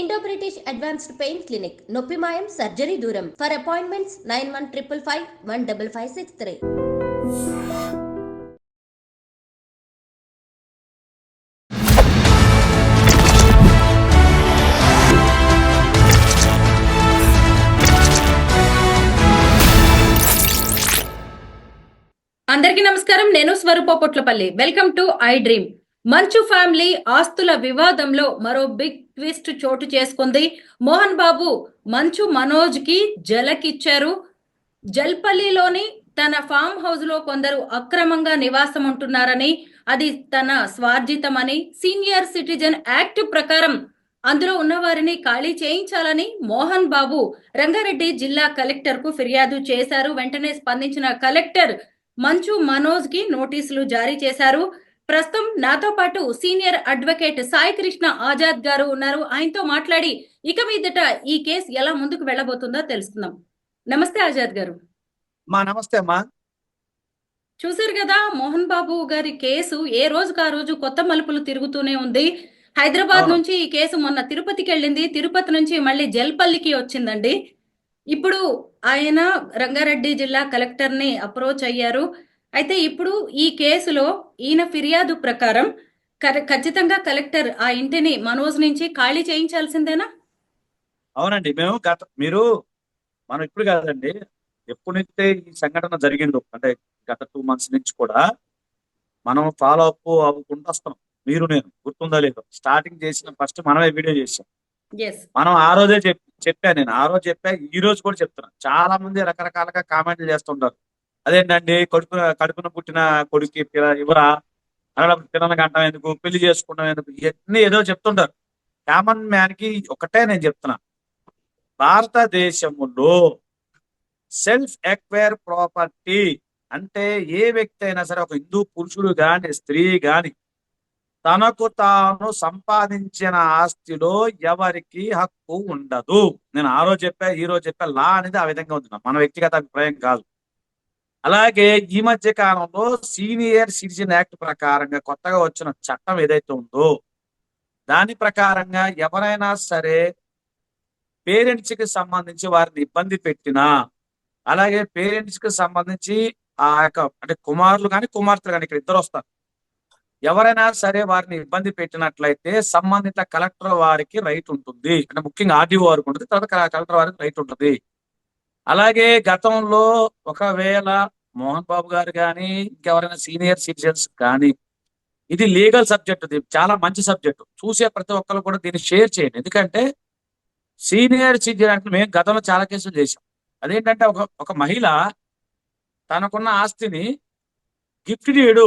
Indo British advanced pain clinic నొప్పి మాయం surgery దూరం ఫర్ అపాయింట్మెంట్స్ 9155515563. అందరికీ నమస్కారం. నేను Swaroopa Potlapalli. Welcome to I dream. Manchu family ఆస్తుల వివాదంలో మరో బిగ్ ట్విస్ట్ చోటు చేసుకుంది. మోహన్ బాబు మంచు మనోజ్ కి జలకిచ్చారు. జల్పల్లిలోని తన ఫామ్ హౌస్ లో కొందరు అక్రమంగా నివాసం ఉంటున్నారని, అది తన స్వార్జితమని, సీనియర్ సిటిజన్ యాక్ట్ ప్రకారం అందులో ఉన్నవారిని ఖాళీ చేయించాలని మోహన్ బాబు రంగారెడ్డి జిల్లా కలెక్టర్ కు ఫిర్యాదు చేశారు. వెంటనే స్పందించిన కలెక్టర్ మంచు మనోజ్ కి నోటీసులు జారీ చేశారు. ప్రస్తుతం నాతో పాటు సీనియర్ అడ్వకేట్ సాయి కృష్ణ ఆజాద్ గారు ఉన్నారు. ఆయనతో మాట్లాడి ఇక మీదట ఈ కేసు ఎలా ముందుకు వెళ్ళబోతుందో తెలుసుకుందాం. నమస్తే ఆజాద్ గారు. నమస్తే అమ్మా. చూసారు కదా, మోహన్ బాబు గారి కేసు ఏ రోజుకు ఆ రోజు కొత్త మలుపులు తిరుగుతూనే ఉంది. హైదరాబాద్ నుంచి ఈ కేసు మొన్న తిరుపతికి వెళ్ళింది, తిరుపతి నుంచి మళ్ళీ జల్పల్లికి వచ్చిందండి. ఇప్పుడు ఆయన రంగారెడ్డి జిల్లా కలెక్టర్ ని అప్రోచ్ అయ్యారు. అయితే ఇప్పుడు ఈ కేసులో ఈయన ఫిర్యాదు ప్రకారం ఖచ్చితంగా కలెక్టర్ ఆ ఇంటిని మనోజ్ నుంచి ఖాళీ చేయించాల్సిందేనా? అవునండి, మనం ఇప్పుడు కాదండి, ఎప్పుడైతే ఈ సంఘటన జరిగిందో అంటే గత 2 months నుంచి కూడా మనం ఫాలో అప్ అవ్వకుండా వస్తాం. నేను గుర్తుందా లేదు, స్టార్టింగ్ చేసిన ఫస్ట్ మనమే వీడియో చేసాం. మనం ఆ రోజే చెప్పాను. నేను ఆ రోజు చెప్పా, ఈ రోజు కూడా చెప్తున్నా. చాలా మంది రకరకాలుగా కామెంట్లు చేస్తుంటారు. అదేంటండి, కడుపున పుట్టిన కొడుకు ఇవరా, పిల్లలకి అంటాం ఎందుకు, పెళ్లి చేసుకుంటాం ఎందుకు, ఇవన్నీ ఏదో చెప్తుంటారు. కామన్ మ్యాన్ కి ఒకటే నేను చెప్తున్నా, భారతదేశంలో సెల్ఫ్ ఎక్వైర్ ప్రాపర్టీ అంటే ఏ వ్యక్తి అయినా సరే, ఒక హిందూ పురుషుడు గాని స్త్రీ గాని, తనకు తాను సంపాదించిన ఆస్తిలో ఎవరికి హక్కు ఉండదు. నేను ఆ రోజు చెప్పా, ఈ రోజు చెప్పా. లా అనేది ఆ విధంగా ఉంది, మన వ్యక్తిగత అభిప్రాయం కాదు. అలాగే ఈ మధ్య కాలంలో సీనియర్ సిటిజన్ యాక్ట్ ప్రకారంగా కొత్తగా వచ్చిన చట్టం ఏదైతే ఉందో, దాని ప్రకారంగా ఎవరైనా సరే పేరెంట్స్ కి సంబంధించి వారిని ఇబ్బంది పెట్టినా, అలాగే పేరెంట్స్ కి సంబంధించి ఆ యొక్క అంటే కుమారులు కానీ కుమార్తెలు కానీ, ఇక్కడ ఇద్దరు వస్తారు, ఎవరైనా సరే వారిని ఇబ్బంది పెట్టినట్లయితే సంబంధిత కలెక్టర్ వారికి రైట్ ఉంటుంది. అంటే ముఖ్యంగా ఆర్డీఓ వారికి ఉంటుంది, తర్వాత కలెక్టర్ వారికి రైట్ ఉంటుంది. అలాగే గతంలో ఒకవేళ మోహన్ బాబు గారు కానీ ఇంకెవరైనా సీనియర్ సిటిజన్స్ కానీ, ఇది లీగల్ సబ్జెక్ట్, ఇది చాలా మంచి సబ్జెక్ట్. చూసే ప్రతి ఒక్కరు కూడా దీన్ని షేర్ చేయండి. ఎందుకంటే సీనియర్ సిటిజన్ అంటే మేము గతంలో చాలా కేసులు చేసాం. అదేంటంటే ఒక మహిళ తనకున్న ఆస్తిని గిఫ్ట్ డీడ్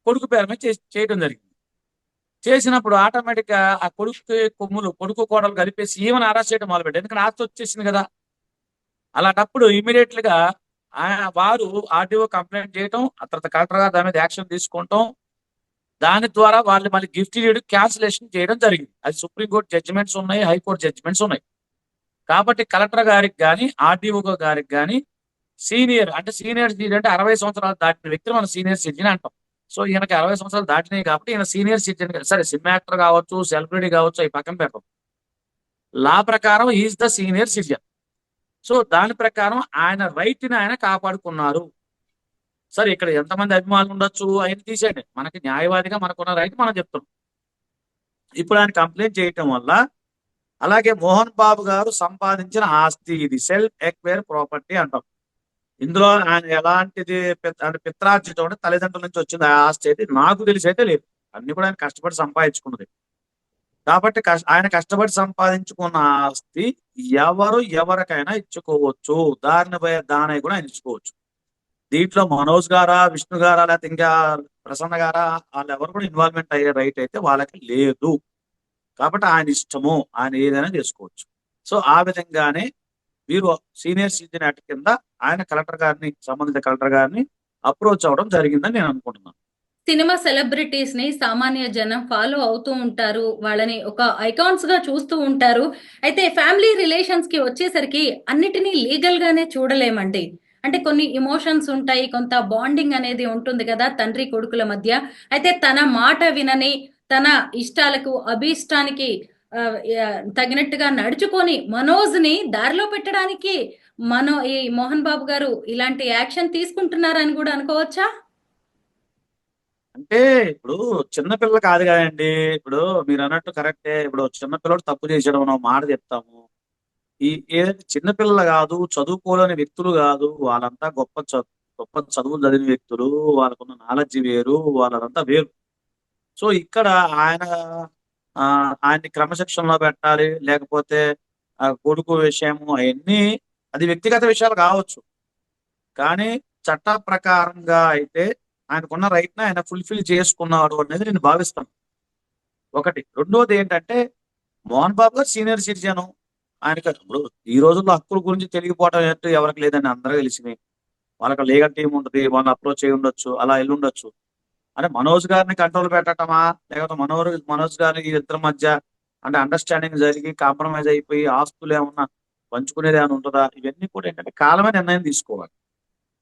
కొడుకు పేరు మీద చేయడం జరిగింది. చేసినప్పుడు ఆటోమేటిక్ గా ఆ కొడుకు కోడలు కలిపేసి ఈమెను అరెస్ట్ చేయడం మొదలుపెట్టారు. ఎందుకంటే ఆస్తి వచ్చేసింది కదా. అలాంటప్పుడు ఇమీడియట్ గా వారు ఆర్డీఓ కంప్లైంట్ చేయటం, ఆ తర్వాత కలెక్టర్ గారు దాని మీద యాక్షన్ తీసుకుంటాం. దాని ద్వారా వాళ్ళు మళ్ళీ గిఫ్ట్ డీడ్ క్యాన్సిలేషన్ చేయడం జరిగింది. అది సుప్రీంకోర్టు జడ్జిమెంట్స్ ఉన్నాయి, హైకోర్టు జడ్జిమెంట్స్ ఉన్నాయి. కాబట్టి కలెక్టర్ గారికి కానీ ఆర్డీఓ గారికి కానీ సీనియర్ సిటిజన్ అంటే 60 సంవత్సరాలు దాటిన వ్యక్తిని మనం సీనియర్ సిటిజన్ అంటాం. సో ఈయనకి 60 సంవత్సరాలు దాటినాయి కాబట్టి ఈయన సీనియర్ సిటిజన్. సరే, సినిమా యాక్టర్ కావచ్చు, సెలబ్రిటీ కావచ్చు, అవి పక్కన పెట్టం. లా ప్రకారం is the senior citizen. So దాని ప్రకారం ఆయన రైట్ ని ఆయన కాపాడుకున్నారు. సరే, ఇక్కడ ఎంతమంది అభిమానులు ఉండొచ్చు, ఆయన తీసేయండి. మనకి న్యాయవాదిగా మనకున్న రైట్ మనం చెప్తున్నాం. ఇప్పుడు ఆయన కంప్లైంట్ చేయటం వల్ల, అలాగే మోహన్ బాబు గారు సంపాదించిన ఆస్తి, ఇది సెల్ఫ్ ఎక్వైర్ ప్రాపర్టీ అంటాం. ఇందులో ఆయన ఎలాంటిది పిత్రార్జితం అంటే తల్లిదండ్రుల నుంచి వచ్చింది ఆ ఆస్తి అయితే నాకు తెలిసి అయితే లేదు. అన్ని కూడా ఆయన కష్టపడి సంపాదించుకున్నది. కాబట్టి ఆయన కష్టపడి సంపాదించుకున్న ఆస్తి ఎవరికైనా ఇచ్చుకోవచ్చు. దానయ్య కూడా ఆయన ఇచ్చుకోవచ్చు. దీంట్లో మనోజ్ గారా, విష్ణు గారా, లేకపోతే ఇంకా ప్రసన్న గారా, వాళ్ళు ఎవరు కూడా ఇన్వాల్వ్మెంట్ అయ్యే రైట్ అయితే వాళ్ళకి లేదు. కాబట్టి ఆయన ఇష్టము, ఆయన ఏదైనా చేసుకోవచ్చు. సో ఆ విధంగానే వీరు సీనియర్ సిటిజన్ యాక్ట్ కింద ఆయన సంబంధిత కలెక్టర్ గారిని అప్రోచ్ అవడం జరిగిందని నేను అనుకుంటున్నాను. సినిమా సెలబ్రిటీస్ ని సామాన్య జనం ఫాలో అవుతూ ఉంటారు, వాళ్ళని ఒక ఐకాన్స్ గా చూస్తూ ఉంటారు. అయితే ఫ్యామిలీ రిలేషన్స్ కి వచ్చేసరికి అన్నిటినీ లీగల్ గానే చూడలేమండి. అంటే కొన్ని ఇమోషన్స్ ఉంటాయి, కొంత బాండింగ్ అనేది ఉంటుంది కదా తండ్రి కొడుకుల మధ్య. అయితే తన మాట వినని, తన ఇష్టాలకు అభీష్టానికి తగినట్టుగా నడుచుకొని మనోజ్ని దారిలో పెట్టడానికి ఈ మోహన్ బాబు గారు ఇలాంటి యాక్షన్ తీసుకుంటున్నారని కూడా అనుకోవచ్చా? అంటే ఇప్పుడు చిన్నపిల్ల కాదు కదండి. ఇప్పుడు మీరు అన్నట్టు కరెక్టే. ఇప్పుడు చిన్నపిల్లడు తప్పు చేసాడు మనం ఒక మాట చెప్తాము. ఈ ఏదైతే చిన్నపిల్లలు కాదు, చదువుకోలేని వ్యక్తులు కాదు, వాళ్ళంతా గొప్ప చదువులు చదివిన వ్యక్తులు, వాళ్ళకున్న నాలెడ్జ్ వేరు, వాళ్ళదంతా వేరు. సో ఇక్కడ ఆయన ఆయన్ని క్రమశిక్షణలో పెట్టాలి, లేకపోతే ఆ కొడుకు విషయము అవన్నీ అది వ్యక్తిగత విషయాలు కావచ్చు. కానీ చట్ట ప్రకారంగా అయితే ఆయనకున్న రైట్ ని ఆయన ఫుల్ఫిల్ చేసుకున్నాడు అనేది నేను భావిస్తాను. ఒకటి. రెండోది ఏంటంటే మోహన్ బాబు గారు సీనియర్ సిటిజన్. ఆయనకి ఇప్పుడు ఈ రోజుల్లో హక్కుల గురించి తెలియకపోవడం ఏంటో ఎవరికి లేదని అందరూ తెలిసింది. వాళ్ళకి లీగల్ టీం ఉంటుంది, వాళ్ళని అప్రోచ్ అయ్యి ఉండొచ్చు, అలా వెళ్ళి ఉండొచ్చు. అంటే మనోజ్ గారిని కంట్రోల్ పెట్టటమా, లేకపోతే మనోజ్ గారి ఇద్దరి మధ్య అంటే అండర్స్టాండింగ్ జరిగి కాంప్రమైజ్ అయిపోయి ఆస్తులు ఏమన్నా పంచుకునేది ఏమైనా ఉంటుందా, ఇవన్నీ కూడా ఏంటంటే కాలమే నిర్ణయం తీసుకోవాలి.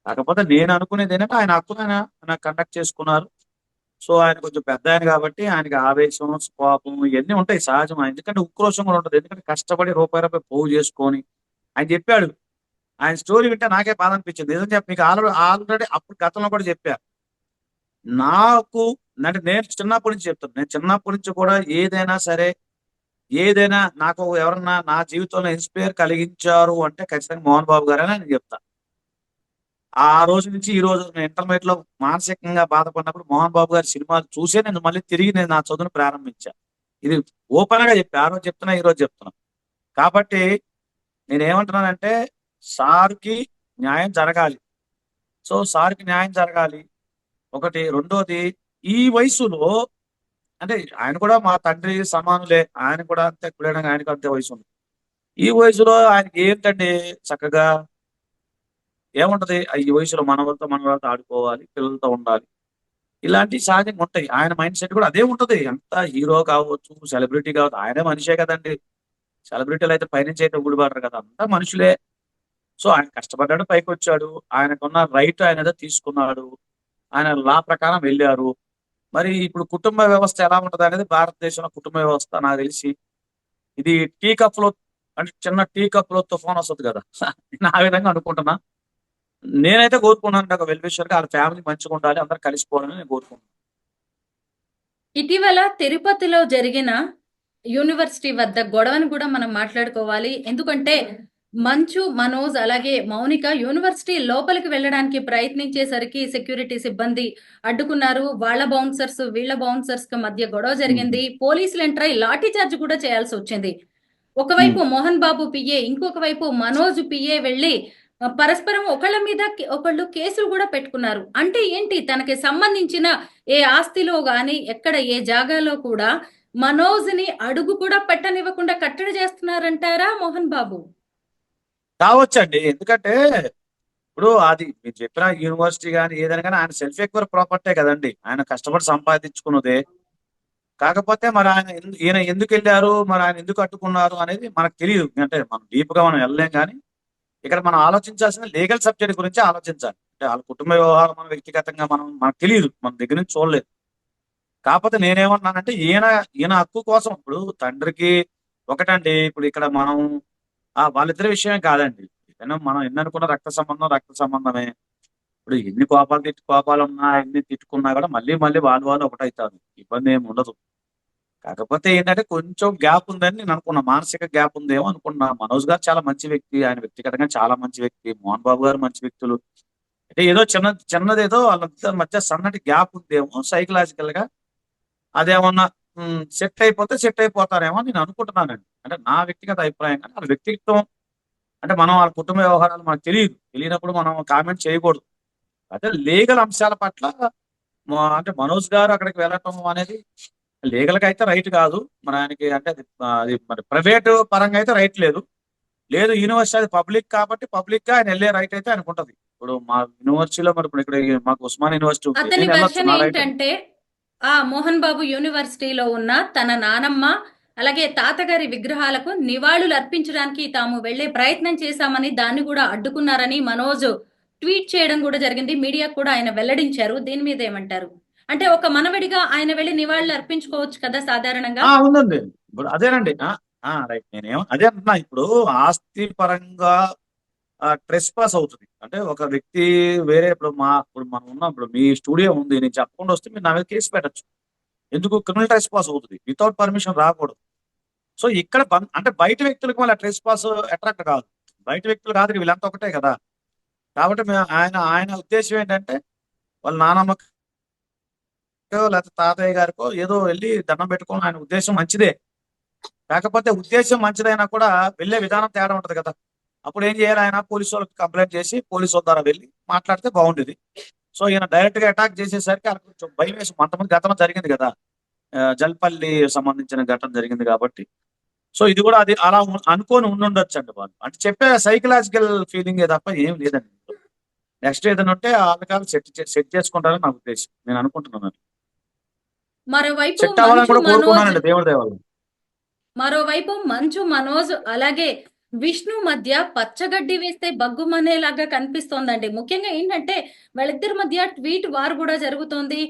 కాకపోతే నేను అనుకునేది ఏంటంటే ఆయన హక్కును ఆయన కండక్ట్ చేసుకున్నారు. సో ఆయన కొంచెం పెద్ద ఆయన కాబట్టి ఆయనకి ఆవేశం, కోపం ఇవన్నీ ఉంటాయి సహజం. ఎందుకంటే ఉక్రోషం కూడా ఉంటుంది. ఎందుకంటే కష్టపడి రూపాయి పోగు చేసుకొని ఆయన చెప్పాడు. ఆయన స్టోరీ వింటే నాకే బాధ అనిపించింది. నిజం చెప్పి మీకు ఆల్రెడీ అప్పుడు గతంలో కూడా చెప్పా. నాకు అంటే నేను చిన్నప్పటి నుంచి చెప్తాను. నేను చిన్నప్పటి నుంచి కూడా ఏదైనా సరే, ఏదైనా నాకు ఎవరన్నా నా జీవితంలో ఇన్స్పైర్ కలిగించారు అంటే ఖచ్చితంగా మోహన్ బాబు గారని నేను చెప్తా. ఆ రోజు నుంచి ఈ రోజు నేను ఇంటర్మీడియట్ లో మానసికంగా బాధపడినప్పుడు మోహన్ బాబు గారి సినిమాలు చూసే నేను మళ్ళీ తిరిగి నేను నా చదువును ప్రారంభించా. ఇది ఓపెన్ గా చెప్పా. ఆ రోజు చెప్తున్నా, ఈ రోజు చెప్తున్నా. కాబట్టి నేను ఏమంటున్నానంటే సార్కి న్యాయం జరగాలి. సో సార్కి న్యాయం జరగాలి ఒకటి. రెండోది ఈ వయసులో అంటే ఆయన కూడా మా తండ్రి సమానులే. ఆయన కూడా అంతే, ఇప్పుడైనా ఆయనకు అంతే వయసు ఉంది. ఈ వయసులో ఆయనకి ఏంటండి చక్కగా ఏముంటది, ఈ వయసులో మనవలతో ఆడుకోవాలి, పిల్లలతో ఉండాలి, ఇలాంటి సహజంగా ఉంటాయి. ఆయన మైండ్ సెట్ కూడా అదే ఉంటది. ఎంత హీరో కావచ్చు, సెలబ్రిటీ కావచ్చు, ఆయనే మనిషే కదండి. సెలబ్రిటీలు అయితే పైనుంచి అయితే ఊడిపడరు కదా, అంతా మనుషులే. సో ఆయన కష్టపడ్డాడు, పైకి వచ్చాడు. ఆయనకున్న రైట్ ఆయన ఏదో తీసుకున్నాడు. ఆయన లా ప్రకారం వెళ్ళారు. మరి ఇప్పుడు కుటుంబ వ్యవస్థ ఎలా ఉంటది అనేది, భారతదేశంలో కుటుంబ వ్యవస్థ నాకు తెలిసి ఇది టీ కప్ లో అంటే చిన్న టీ కప్ లో తుఫాన్ వస్తుంది కదా నేను ఆ విధంగా అనుకుంటున్నా. నేనైతే కోరుకున్నాను ఒక వెల్ విషర్ గా వాళ్ళ ఫ్యామిలీ మంచిగా ఉండాలి, అందరు కలిసిపోవాలని నేను కోరుకుంటున్నాను. ఇటీవల తిరుపతిలో జరిగిన యూనివర్సిటీ వద్ద గొడవను కూడా మనం మాట్లాడుకోవాలి. ఎందుకంటే మంచు మనోజ్ అలాగే మౌనిక యూనివర్సిటీ లోపలికి వెళ్ళడానికి ప్రయత్నించేసరికి సెక్యూరిటీ సిబ్బంది అడ్డుకున్నారు. వాళ్ళ బౌన్సర్స్ వీళ్ళ బౌన్సర్స్ కి మధ్య గొడవ జరిగింది. పోలీసులు ఎంటర్ అయి లాఠీ చార్జ్ కూడా చేయాల్సి వచ్చింది. ఒకవైపు మోహన్ బాబు పిఏ, ఇంకొక వైపు మనోజ్ పిఏ వెళ్ళి పరస్పరం ఒకళ్ళ మీద ఒకళ్ళు కేసులు కూడా పెట్టుకున్నారు. అంటే ఏంటి, తనకి సంబంధించిన ఏ ఆస్తిలో గాని ఎక్కడ ఏ జాగాలో కూడా మనోజ్ ని అడుగు కూడా పెట్టనివ్వకుండా కట్టడి చేస్తున్నారంటారా మోహన్ బాబు? కావచ్చండి. ఎందుకంటే ఇప్పుడు అది మీరు చెప్పిన యూనివర్సిటీ కానీ ఏదైనా కానీ ఆయన సెల్ఫ్ ఎక్వైర్ ప్రాపర్టీ కదండి, ఆయన కష్టపడి సంపాదించుకున్నదే. కాకపోతే మరి ఈయన ఎందుకు వెళ్ళారు, మరి ఆయన ఎందుకు అడ్డుకున్నారు అనేది మనకు తెలియదు. అంటే మనం డీప్ గా మనం వెళ్ళలేం. కానీ ఇక్కడ మనం ఆలోచించాల్సిన లీగల్ సబ్జెక్ట్ గురించి ఆలోచించాలి. అంటే వాళ్ళ కుటుంబ వ్యవహారం మన వ్యక్తిగతంగా మనకు తెలియదు, మన దగ్గర నుంచి చూడలేదు. కాకపోతే నేనేమన్నానంటే ఈయన హక్కు కోసం ఇప్పుడు తండ్రికి ఒకటండి. ఇప్పుడు ఇక్కడ మనం వాళ్ళిద్దరి విషయమే కాదండి. ఏదైనా మనం ఎన్ని అనుకున్న రక్త సంబంధమే. ఇప్పుడు ఎన్ని కోపాలు ఉన్నా, ఎన్ని తిట్టుకున్నా కూడా మళ్ళీ వాళ్ళు ఒకటవుతారు. ఇబ్బంది ఏమి ఉండదు. కాకపోతే ఏంటంటే కొంచెం గ్యాప్ ఉందని నేను అనుకున్నా, మానసిక గ్యాప్ ఉందేమో అనుకున్నా. మనోజ్ గారు చాలా మంచి వ్యక్తి, ఆయన వ్యక్తిగతంగా చాలా మంచి వ్యక్తి. మోహన్ బాబు గారు మంచి వ్యక్తులు. అంటే ఏదో చిన్నదేదో వాళ్ళ మధ్య సన్నటి గ్యాప్ ఉందేమో సైకలాజికల్ గా. అదేమన్నా సెట్ అయిపోతారేమో నేను అనుకుంటున్నానండి. అంటే నా వ్యక్తిగత అభిప్రాయం. కానీ వాళ్ళ వ్యక్తిత్వం అంటే మనం వాళ్ళ కుటుంబ వ్యవహారాలు మనకు తెలియనప్పుడు మనం కామెంట్ చేయకూడదు. అదే లీగల్ అంశాల పట్ల అంటే మనోజ్ గారు అక్కడికి వెళ్ళటం అనేది లీగల్ గా అయితే రైట్ కాదు. మరి ఆయనకి అంటే అది మరి ప్రైవేట్ పరంగా అయితే రైట్ లేదు. యూనివర్సిటీ అది పబ్లిక్ కాబట్టి పబ్లిక్ గా ఆయన వెళ్ళే రైట్ అయితే ఆయనకు ఉంటది. ఇప్పుడు మా యూనివర్సిటీలో మరి ఇప్పుడు ఇక్కడ మాకు ఉస్మాన్ యూనివర్సిటీ ఉంది, అతని నేను వెళ్ళొచ్చు, వెర్షన్ నా రైట్. ఏంటంటే మోహన్ బాబు యూనివర్సిటీలో ఉన్న తన నానమ్మ అలాగే తాతగారి విగ్రహాలకు నివాళులు అర్పించడానికి తాము వెళ్లే ప్రయత్నం చేశామని, దాన్ని కూడా అడ్డుకున్నారని మనోజ్ ట్వీట్ చేయడం కూడా జరిగింది. మీడియా కూడా ఆయన వెల్లడించారు. దీని మీద ఏమంటారు? అంటే ఒక మనవడిగా ఆయన వెళ్లి నివాళులు అర్పించుకోవచ్చు కదా సాధారణంగా. ఉందండి. ఇప్పుడు అదేనండి. రైట్. అదే అంటున్నా. ఇప్పుడు ఆస్తి పరంగా ట్రెస్ పాస్ అవుతుంది. అంటే ఒక వ్యక్తి వేరే ఇప్పుడు మనం ఉన్నాం. ఇప్పుడు మీ స్టూడియో ఉంది. నేను చెప్పకుండా వస్తే మీరు నా మీద కేసు పెట్టచ్చు. ఎందుకు క్రిమినల్ ట్రెస్ పాస్ అవుతుంది. వితౌట్ పర్మిషన్ రాకూడదు. సో ఇక్కడ అంటే బయట వ్యక్తులకు మళ్ళీ ట్రెస్ పాస్ అట్రాక్ట్ కాదు. బయట వ్యక్తులు కాదు, వీళ్ళంతా ఒకటే కదా. కాబట్టి ఆయన ఆయన ఉద్దేశం ఏంటంటే వాళ్ళ నానమ్మకో లేకపోతే తాతయ్య గారికో ఏదో వెళ్ళి దండం పెట్టుకోవడం ఆయన ఉద్దేశం మంచిదే. కాకపోతే ఉద్దేశం మంచిదైనా కూడా వెళ్ళే విధానం తేడా ఉంటది కదా. అప్పుడు ఏం చేయాలి, ఆయన పోలీసు వాళ్ళకి కంప్లైంట్ చేసి పోలీసు వాళ్ళ ద్వారా వెళ్ళి మాట్లాడితే బాగుండేది. సో ఈయన డైరెక్ట్ గా అటాక్ చేసేసరికి ఆయన కొంచెం భయం వేసి కొంతమంది గతంలో జరిగింది కదా. జల్పల్లి సంబంధించిన ఘటన జరిగింది కాబట్టి సో ఇది కూడా అది అలా అనుకోని ఉండుండొచ్చు అండి వాళ్ళు. అంటే చెప్పే సైకలాజికల్ ఫీలింగ్ తప్ప ఏం లేదండి. నెక్స్ట్ ఏదైనా ఉంటే ఆటకాలు సెట్ చేసుకుంటారని నా ఉద్దేశం. నేను అనుకుంటున్నాను. మరోవైపు సెట్ అవ్వాలని మంచు కూడా మనోజ్ కోరుకున్నానండి దేవుడి దయ వల్ల. మరోవైపు మంచు మనోజ్ అలాగే విష్ణు మధ్య పచ్చగడ్డి వేస్తే బగ్గుమనేలాగా కనిపిస్తోందండి. ముఖ్యంగా ఏంటంటే వాళ్ళిద్దరి మధ్య ట్వీట్ వార్ కూడా జరుగుతోంది.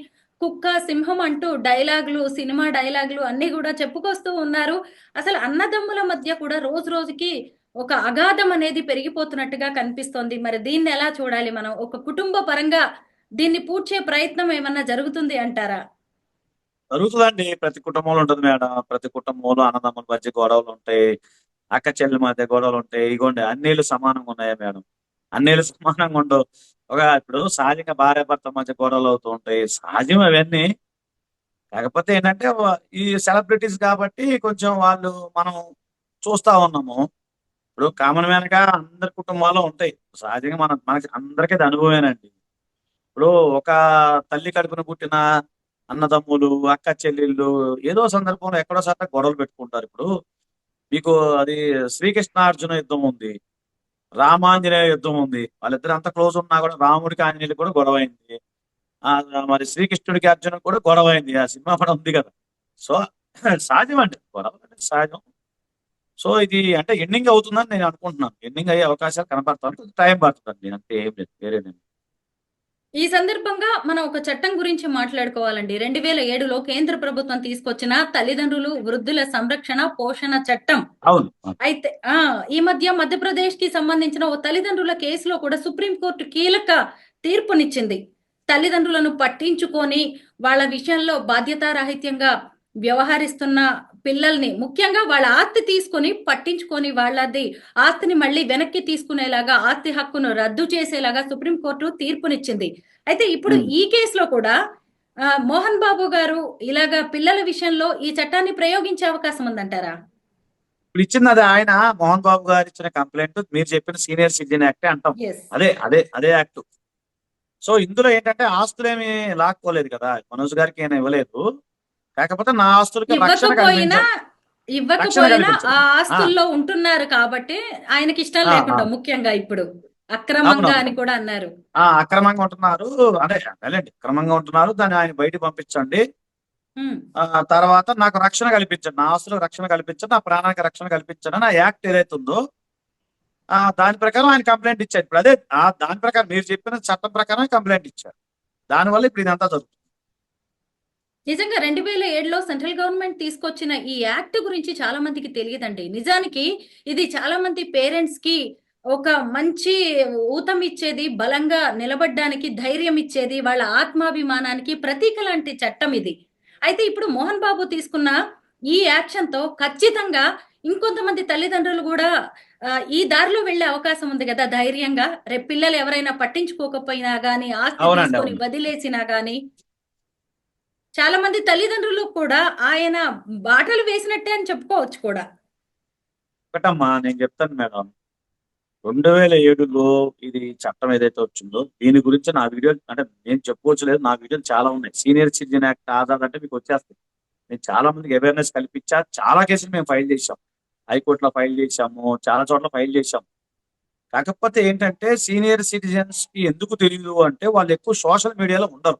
కుక్క సింహం అంటూ డైలాగులు, సినిమా డైలాగులు అన్ని కూడా చెప్పుకొస్తూ ఉన్నారు. అసలు అన్నదమ్ముల మధ్య కూడా రోజు రోజుకి ఒక అగాధం అనేది పెరిగిపోతున్నట్టుగా కనిపిస్తోంది. మరి దీన్ని ఎలా చూడాలి మనం? ఒక కుటుంబ పరంగా దీన్ని పూడ్చే ప్రయత్నం ఏమన్నా జరుగుతుంది అంటారా? జరుగుతుందండి. ప్రతి కుటుంబంలో ఉంటుంది మేడం. ప్రతి కుటుంబంలో అన్నదమ్ముల మధ్య గొడవలు ఉంటాయి. అక్క చెల్లెల మధ్య గొడవలు ఉంటాయి. ఇగోండి అన్నీళ్ళు సమానంగా ఉన్నాయా మేడం? అన్నీళ్ళు సమానంగా ఉండవు. ఇప్పుడు సహజంగా భార్యాభర్త మధ్య గొడవలు అవుతూ ఉంటాయి. సహజం అవన్నీ. కాకపోతే ఏంటంటే ఈ సెలబ్రిటీస్ కాబట్టి కొంచెం వాళ్ళు మనం చూస్తా ఉన్నాము. ఇప్పుడు కామన్ మ్యాన్ గా అందరి కుటుంబాల్లో ఉంటాయి. సహజంగా మనకి అందరికీ అది అనుభవేనండి. ఇప్పుడు ఒక తల్లి కడుపున పుట్టిన అన్నదమ్ములు, అక్క చెల్లెళ్ళు ఏదో సందర్భంలో ఎక్కడో సాట గొడవలు పెట్టుకుంటారు. ఇప్పుడు మీకు అది శ్రీకృష్ణార్జున యుద్ధం ఉంది, రామాంజనేయ యుద్ధం ఉంది. వాళ్ళిద్దరు అంత క్లోజ్ ఉన్నా కూడా రాముడికి ఆంజనేయులు కూడా గొడవ అయింది. మరి శ్రీకృష్ణుడికి అర్జున కూడా గొడవ అయింది. ఆ సినిమా కూడా ఉంది కదా. సో సహజం అండి, గొడవ అనేది సహజం. సో ఇది అంటే ఎండింగ్ అవుతుందని నేను అనుకుంటున్నాను. ఎండింగ్ అయ్యే అవకాశాలు కనపడతాను. టైం పడుతుందండి, అంతే, ఏం లేదు, వేరేదేమి. ఈ సందర్భంగా మనం ఒక చట్టం గురించి మాట్లాడుకోవాలండి. 2007లో కేంద్ర ప్రభుత్వం తీసుకొచ్చిన తల్లిదండ్రులు వృద్ధుల సంరక్షణ పోషణ చట్టం. అవును. అయితే ఈ మధ్య మధ్యప్రదేశ్ కి సంబంధించిన ఓ తల్లిదండ్రుల కేసులో కూడా సుప్రీంకోర్టు కీలక తీర్పునిచ్చింది. తల్లిదండ్రులను పట్టించుకొని వాళ్ళ విషయంలో బాధ్యతారాహిత్యంగా వ్యవహరిస్తున్న పిల్లల్ని, ముఖ్యంగా వాళ్ళ ఆస్తి తీసుకొని పట్టించుకొని వాళ్ళది ఆస్తిని మళ్ళీ వెనక్కి తీసుకునేలాగా, ఆస్తి హక్కును రద్దు చేసేలాగా సుప్రీంకోర్టు తీర్పునిచ్చింది. అయితే ఇప్పుడు ఈ కేసులో కూడా మోహన్ బాబు గారు ఇలాగా పిల్లల విషయంలో ఈ చట్టాన్ని ప్రయోగించే అవకాశం ఉందంటారా? ఇప్పుడు ఇచ్చింది అది ఆయన మోహన్ బాబు గారు ఇచ్చిన కంప్లైంట్ మీరు చెప్పిన సీనియర్ సిటిజన్ యాక్ట్ అంటాం. ఎస్. అదే యాక్ట్. సో ఇందులో ఏంటంటే ఆస్తులేమి లాక్కోలేదు కదా, మనోజ్ గారికి ఏమైనా ఇవ్వలేదు. కాకపోతే నా ఆస్తులకి రక్షణ ఇవ్వకపోయినా కల్పించారు. ఆ ఆస్తుల్లో ఉంటున్నారు కాబట్టి ఆయనకి ఇష్టం లేకుండా, ముఖ్యంగా ఇప్పుడు అక్రమంగా అని కూడా అన్నారు. అక్రమంగా ఉంటున్నారు, అంటే వెళ్ళండి, అక్రమంగా ఉంటున్నారు, దాన్ని ఆయన బయటికి పంపించండి. తర్వాత నాకు రక్షణ కల్పించండి, నా ఆస్తులకు రక్షణ కల్పించండి, నా ప్రాణానికి రక్షణ కల్పించండి అని ఆ యాక్ట్ ఏదైతే ఉందో దాని ప్రకారం ఆయన కంప్లైంట్ ఇచ్చారు. ఇప్పుడు అదే దాని ప్రకారం మీరు చెప్పిన చట్టం ప్రకారం కంప్లైంట్ ఇచ్చారు. దానివల్ల ఇప్పుడు ఇదంతా జరుగుతుంది. నిజంగా 2007లో సెంట్రల్ గవర్నమెంట్ తీసుకొచ్చిన ఈ యాక్ట్ గురించి చాలా మందికి తెలియదండి. నిజానికి ఇది చాలా మంది పేరెంట్స్ కి ఒక మంచి ఊతం ఇచ్చేది, బలంగా నిలబడ్డానికి ధైర్యం ఇచ్చేది, వాళ్ళ ఆత్మాభిమానానికి ప్రతీక లాంటి చట్టం ఇది. అయితే ఇప్పుడు మోహన్ బాబు తీసుకున్న ఈ యాక్షన్ తో ఖచ్చితంగా ఇంకొంతమంది తల్లిదండ్రులు కూడా ఈ దారిలో వెళ్లే అవకాశం ఉంది కదా ధైర్యంగా. రేపు పిల్లలు ఎవరైనా పట్టించుకోకపోయినా గానీ, ఆస్తి తీసుకొని వదిలేసినా గానీ, చాలా మంది తల్లిదండ్రులు కూడా ఆయన బాటలు వేసినట్టే అని చెప్పుకోవచ్చు కూడా. ఒకటమ్మా నేను చెప్తాను మేడం, 2007లో ఇది చట్టం ఏదైతే వచ్చిందో దీని గురించి నా వీడియో, అంటే నేను చెప్పుకోవచ్చు లేదు, నా వీడియోలు చాలా ఉన్నాయి. సీనియర్ సిటిజన్ యాక్ట్ ఆధార్ అంటే మీకు వచ్చేస్తుంది. నేను చాలా మందికి అవేర్నెస్ కల్పించా, చాలా కేసులు మేము ఫైల్ చేసాం, హైకోర్టులో ఫైల్ చేశాము, చాలా చోట్ల ఫైల్ చేశాం. కాకపోతే ఏంటంటే సీనియర్ సిటిజన్స్ కి ఎందుకు తెలియదు అంటే వాళ్ళు ఎక్కువ సోషల్ మీడియాలో ఉండరు.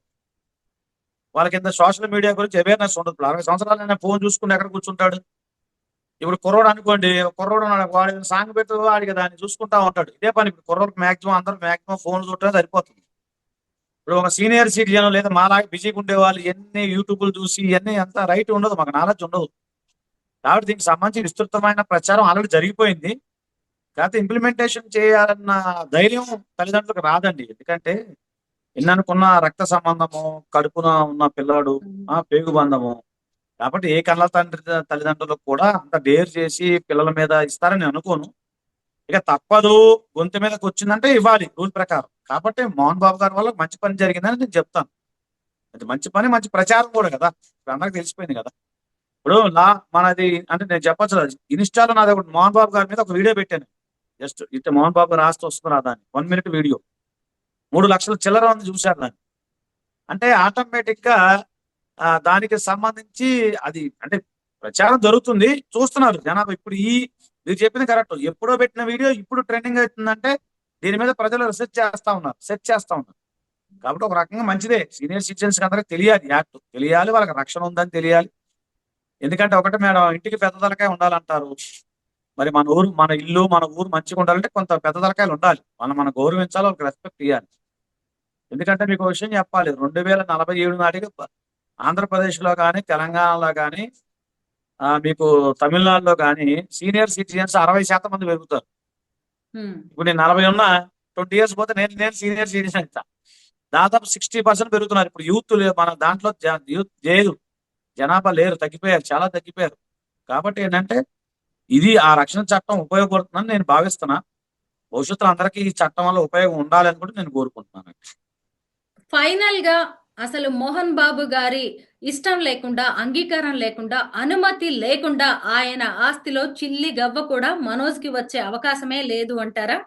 వాళ్ళకి ఇంత సోషల్ మీడియా గురించి అవేర్నెస్ ఉండదు. 60 సంవత్సరాలైనా ఫోన్ చూసుకుని ఎక్కడ కూర్చుంటాడు. ఇప్పుడు కుర్రోడు అనుకోండి, కుర్రోడు వాడి సాంగ్ పెట్టు, వాడికి దాన్ని చూసుకుంటా ఉంటాడు. ఇదే పని. ఇప్పుడు కుర్రోడికి మాక్సిమం ఫోన్ చూడటం సరిపోతుంది. ఇప్పుడు ఒక సీనియర్ సిటిజన్ లేదా మాలాగా బిజీగా ఉండే వాళ్ళు ఎన్ని యూట్యూబ్లు చూసి ఇవన్నీ అంత రైట్ ఉండదు, మాకు నాలెడ్జ్ ఉండదు. కాబట్టి దీనికి సంబంధించి విస్తృతమైన ప్రచారం ఆల్రెడీ జరిగిపోయింది. కాకపోతే ఇంప్లిమెంటేషన్ చేయాలన్న ధైర్యం తల్లిదండ్రులకు రాదండి. ఎందుకంటే ఎన్ననుకున్న రక్త సంబంధము, కడుపున ఉన్న పిల్లాడు, పేగు బంధము. కాబట్టి ఏ కళ్ళ తల్లిదండ్రులకు కూడా అంత డేర్ చేసి పిల్లల మీద ఇస్తారని నేను అనుకోను. ఇక తప్పదు, గొంతు మీదకి వచ్చిందంటే ఇవ్వాలి రూల్ ప్రకారం. కాబట్టి మోహన్ బాబు గారి వల్ల మంచి పని జరిగిందని నేను చెప్తాను. అది మంచి పని, మంచి ప్రచారం కూడా కదా. ఇప్పుడు అందరికి తెలిసిపోయింది కదా. ఇప్పుడు మనది అంటే నేను చెప్పచ్చు, ఇన్స్టాలో నాది ఒకటి మోహన్ బాబు గారి మీద ఒక వీడియో పెట్టాను. జస్ట్ ఇట్లా మోహన్ బాబు గారు రాస్తే వస్తుంది రాదా అని 1 minute వీడియో 3 లక్షల చిల్లర మంది చూశారు దాన్ని. అంటే ఆటోమేటిక్ గా దానికి సంబంధించి అది అంటే ప్రచారం జరుగుతుంది, చూస్తున్నారు జనాభా. ఇప్పుడు మీరు చెప్పింది కరెక్ట్. ఎప్పుడో పెట్టిన వీడియో ఇప్పుడు ట్రెండింగ్ అవుతుందంటే దీని మీద ప్రజలు రీసెర్చ్ చేస్తా ఉన్నారు, సెర్చ్ చేస్తా ఉన్నారు. కాబట్టి ఒక రకంగా మంచిదే. సీనియర్ సిటిజన్స్ అందరికి తెలియాలి, యాక్ట్ తెలియాలి, వాళ్ళకి రక్షణ ఉందని తెలియాలి. ఎందుకంటే ఒకటి మేడం, ఇంటికి పెద్ద తలకాయ ఉండాలంటారు. మరి మన ఊరు, మన ఇల్లు, మన ఊరు మంచిగా ఉండాలంటే కొంత పెద్ద తలకాయలు ఉండాలి. మనం గౌరవించాలి, వాళ్ళకి రెస్పెక్ట్ ఇవ్వాలి. ఎందుకంటే మీకు ఒక విషయం చెప్పాలి, 2047 నాటికి ఆంధ్రప్రదేశ్లో కానీ, తెలంగాణలో కానీ, మీకు తమిళనాడులో కానీ సీనియర్ సిటిజన్స్ 60% మంది పెరుగుతారు. ఇప్పుడు నేను 40 ఉన్నా 20 years పోతే నేను సీనియర్ సిటిజన్ అవుతా. దాదాపు 60% పెరుగుతున్నారు. ఇప్పుడు యూత్ మన దాంట్లో యూత్ లేదు, జనాభా లేరు, తగ్గిపోయారు, చాలా తగ్గిపోయారు. కాబట్టి ఏంటంటే ఇది ఆ రక్షణ చట్టం ఉపయోగపడుతుందని నేను భావిస్తున్నా. భవిష్యత్తులో అందరికీ ఈ చట్టం వల్ల ఉపయోగం ఉండాలని కూడా నేను కోరుకుంటున్నాను. ఫైనల్ గా అసలు మోహన్ బాబు గారి ఇష్టం లేకుండా, అంగీకారం లేకుండా, అనుమతి లేకుండా ఆయన ఆస్తిలో చిల్లి గవ్వ కూడా మనోజ్ కి వచ్చే అవకాశమే లేదు అంటారా?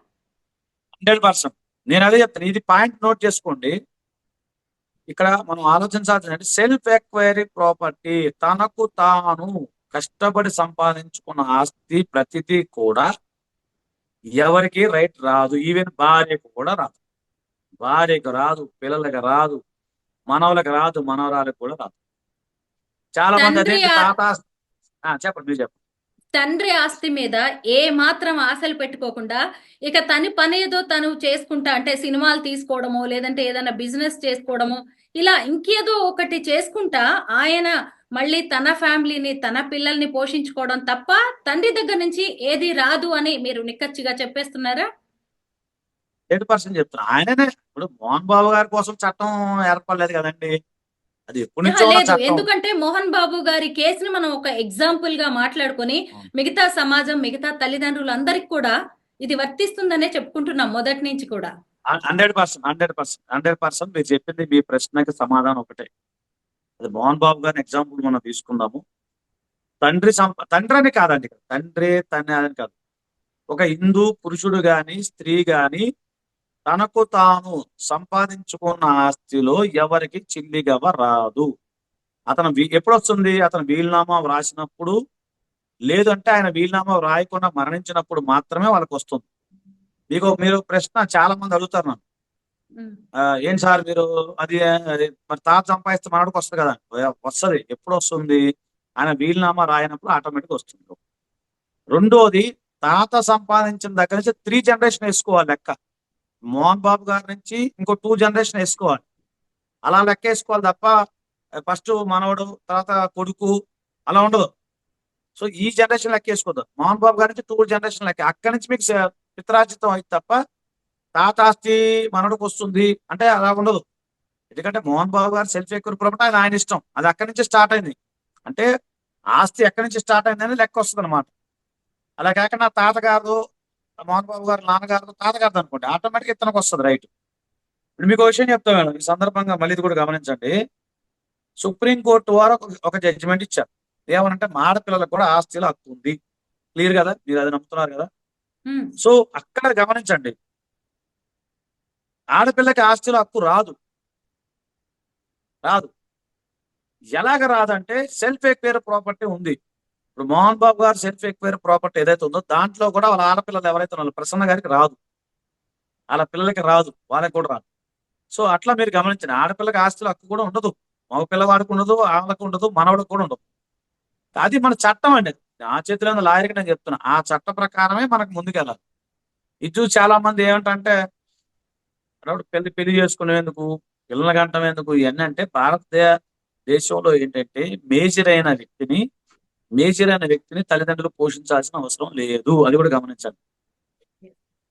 100%. నేను అదే చెప్తాను. ఇది పాయింట్ నోట్ చేసుకోండి. ఇక్కడ మనం ఆలోచించాల్సిందంటే సెల్ఫ్ ఎక్వైరీ ప్రాపర్టీ, తనకు తాను కష్టపడి సంపాదించుకున్న ఆస్తి ప్రతిదీ కూడా ఎవరికి రైట్ రాదు. ఈవెన్ భార్యకు కూడా రాదు. భార్యకు రాదు, పిల్లలకి రాదు, మనవలకు రాదు, మనవరాలకు కూడా రాదు. చాలా మంది అదే చెప్పండి, మీరు చెప్పండి. తండ్రి ఆస్తి మీద ఏ మాత్రం ఆశలు పెట్టుకోకుండా ఇక తన పని ఏదో తను చేసుకుంటా, అంటే సినిమాలు తీసుకోవడమో లేదంటే ఏదైనా బిజినెస్ చేసుకోవడమో, ఇలా ఇంకేదో ఒకటి చేసుకుంటా ఆయన మళ్ళీ తన ఫ్యామిలీని, తన పిల్లల్ని పోషించుకోవడం తప్ప తండ్రి దగ్గర నుంచి ఏది రాదు అని మీరు నిక్కచ్చిగా చెప్పేస్తున్నారా? 100% చెప్తున్నా. ఆయననే ఇప్పుడు మోహన్ బాబు గారి కోసం చట్టం ఏర్పడలేదు కదండి, అది ఎప్పటి నుంచో ఉన్న లేదు, చట్టం. ఎందుకంటే మోహన్ బాబు గారి కేసుని మనం ఒక ఎగ్జాంపుల్ గా మాట్లాడుకొని మిగతా సమాజం, మిగతా తల్లిదండ్రులు అందరికి కూడా ఇది వర్తిస్తుందనే చెప్పుకుంటున్నాం మొదటి నుంచి కూడా. 100% మీరు చెప్పింది, మీ ప్రశ్నకి సమాధానం ఒకటే. అది మోహన్ బాబు గారిని ఎగ్జాంపుల్ మనం తీసుకుందాము. తండ్రి అని కాదండి, తండ్రి అని కాదు. ఒక హిందూ పురుషుడు గాని, స్త్రీ గాని తనకు తాను సంపాదించుకున్న ఆస్తిలో ఎవరికి చిల్లిగవ రాదు. అతను ఎప్పుడు వస్తుంది? అతను వీలునామా వ్రాసినప్పుడు, లేదంటే ఆయన వీలునామా వ్రాయకుండా మరణించినప్పుడు మాత్రమే వాళ్ళకి వస్తుంది. మీరు ప్రశ్న చాలా మంది అడుగుతారు నన్ను, ఏం సార్ మీరు అది మరి తాత సంపాదిస్తే మనడికి వస్తుంది కదా. వస్తుంది. ఎప్పుడు వస్తుంది? ఆయన వీలునామా రాయనప్పుడు ఆటోమేటిక్ వస్తుంది. రెండోది, తాత సంపాదించిన దగ్గర నుంచి 3 generation వేసుకోవాలి లెక్క. మోహన్ బాబు గారి నుంచి ఇంకో 2 generation వేసుకోవాలి. అలా లెక్క వేసుకోవాలి తప్ప ఫస్ట్ మనవడు, తర్వాత కొడుకు అలా ఉండదు. సో ఈ జనరేషన్ లెక్క వేసుకోవద్దు. మోహన్ బాబు గారి నుంచి 2 generation లెక్క. అక్కడి నుంచి మీకు పిత్రార్జితం అయితే తప్ప తాత ఆస్తి మనవడికి వస్తుంది అంటే అలా ఉండదు. ఎందుకంటే మోహన్ బాబు గారు సెల్ఫ్ ఎక్యూర్ ప్రాపర్టీ, అది ఆయన ఇష్టం. అది అక్కడి నుంచి స్టార్ట్ అయింది. అంటే ఆస్తి ఎక్కడి నుంచి స్టార్ట్ అయిందని లెక్క వస్తుంది అనమాట. అలా కాకుండా తాతగారు, మోహన్ బాబు గారు నాన్నగారు, తాతగారు అనుకోండి, ఆటోమేటిక్ ఇతనికి వస్తుంది రైట్. ఇప్పుడు మీకు విషయం చెప్తాను మేడం, ఈ సందర్భంగా మళ్ళీ ఇది కూడా గమనించండి. సుప్రీంకోర్టు వారు ఒక జడ్జిమెంట్ ఇచ్చారు. ఏమనంటే ఆడపిల్లలకు కూడా ఆస్తిలో హక్కు ఉంది. క్లియర్ కదా, మీరు అది నమ్ముతున్నారు కదా. సో అక్కడ గమనించండి, ఆడపిల్లకి ఆస్తిలో హక్కు రాదు. ఎలాగ రాదంటే సెల్ఫ్ ఎక్వైర్ ప్రాపర్టీ ఉంది. ఇప్పుడు మోహన్ బాబు గారు సెల్ఫ్ ఎక్వైర్ ప్రాపర్టీ ఏదైతే ఉందో దాంట్లో కూడా వాళ్ళ ఆడపిల్లలు ఎవరైతే ఉన్నారో ప్రసన్న గారికి రాదు, వాళ్ళ పిల్లలకి రాదు, వాళ్ళకి కూడా రాదు. సో అట్లా మీరు గమనించండి, ఆడపిల్లకి ఆస్తిలో హక్కు కూడా ఉండదు, మగ పిల్లవాడికి ఉండదు, ఆమెలకు ఉండదు, మనవడికి కూడా ఉండదు. అది మన చట్టం అండి. ఆ చేతిలో లాయర్కి నేను చెప్తున్నా, ఆ చట్ట ప్రకారమే మనకు ముందుకెళ్ళాలి. ఇది చాలా మంది ఏమంటే పెళ్లి చేసుకునేందుకు, పిల్లల గంటం ఎందుకు, ఇవన్నీ అంటే భారతదేశంలో ఏంటంటే మేజర్ అయిన వ్యక్తిని మేజర్ అనే వ్యక్తిని తల్లిదండ్రులు పోషించాల్సిన అవసరం లేదు. అది కూడా గమనించాలి.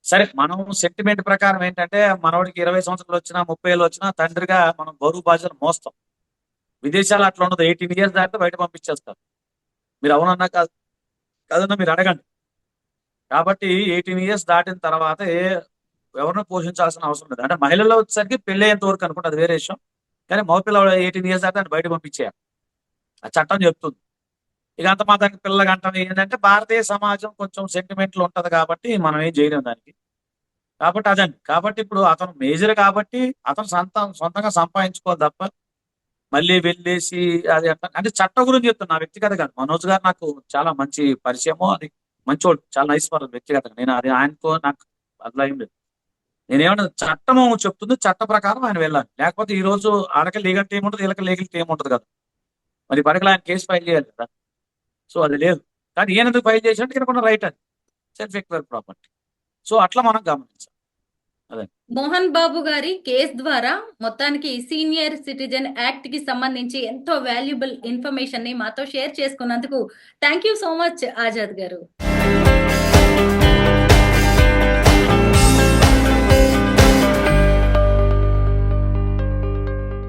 సరే, మనం సెంటిమెంట్ ప్రకారం ఏంటంటే మనవాడికి 20 సంవత్సరాలు వచ్చినా 30 ఏళ్ళు వచ్చినా తండ్రిగా మనం బరువు బాధ్యతలు మోస్తాం. విదేశాలు అట్లా ఉండదు. 18 ఇయర్స్ దాటితే బయట పంపించేస్తారు. మీరు అవునన్నా కాదన్నా మీరు అడగండి. కాబట్టి 18 ఇయర్స్ దాటిన తర్వాత ఎవరిని పోషించాల్సిన అవసరం లేదు. అంటే మహిళల్లో వచ్చేసరికి పెళ్లి అయ్యేంత వరకు అనుకుంటే అది వేరే విషయం. కానీ మగపిల్లవాడు 18 ఇయర్స్ దాటి బయట పంపించేయాలి. ఆ చట్టం చెప్తుంది. ఇక అంత మాత్రానికి పిల్లలకి అంటాం ఏంటంటే భారతీయ సమాజం కొంచెం సెంటిమెంట్లు ఉంటది కాబట్టి మనం ఏం చేయలేం దానికి. కాబట్టి అదండి. కాబట్టి ఇప్పుడు అతను మేజర్ కాబట్టి అతను సొంతంగా సంపాదించుకోవాలి తప్ప మళ్ళీ వెళ్ళేసి అది అంటే చట్టం గురించి చెప్తున్నా, నా వ్యక్తిగతంగా. మనోజ్ గారు నాకు చాలా మంచి పరిచయము, అది మంచోడు, చాలా నైస్ పర్సన్ వ్యక్తిగతంగా. నేను అది ఆయనతో నాకు అట్లా ఏం లేదు. నేనేమన్నా చట్టము చెప్తుంది, చట్ట ప్రకారం ఆయన వెళ్ళాలి. లేకపోతే ఈ రోజు ఆడకి లీగల్ టీం ఉంటుంది, వీళ్ళకి లీగల్ టీం ఉంటుంది కదా. మరి పడకలు ఆయన కేసు ఫైల్ చేయాలి కదా. సో అది లేదు. కానీ ఈయన ఎందుకు ఫైల్ చేసినట్టు ఈయనకున్న రైట్ అది, సెల్ఫ్ ఎక్వైర్ ప్రాపర్టీ. సో అట్లా మనం గమనించాలి. అదే మోహన్ బాబు గారి కేసు ద్వారా మొత్తానికి సీనియర్ సిటిజన్ యాక్ట్ కి సంబంధించి ఎంతో వాల్యుబుల్ ఇన్ఫర్మేషన్ ని మాతో షేర్ చేసుకున్నందుకు thank you so much Azad గారు.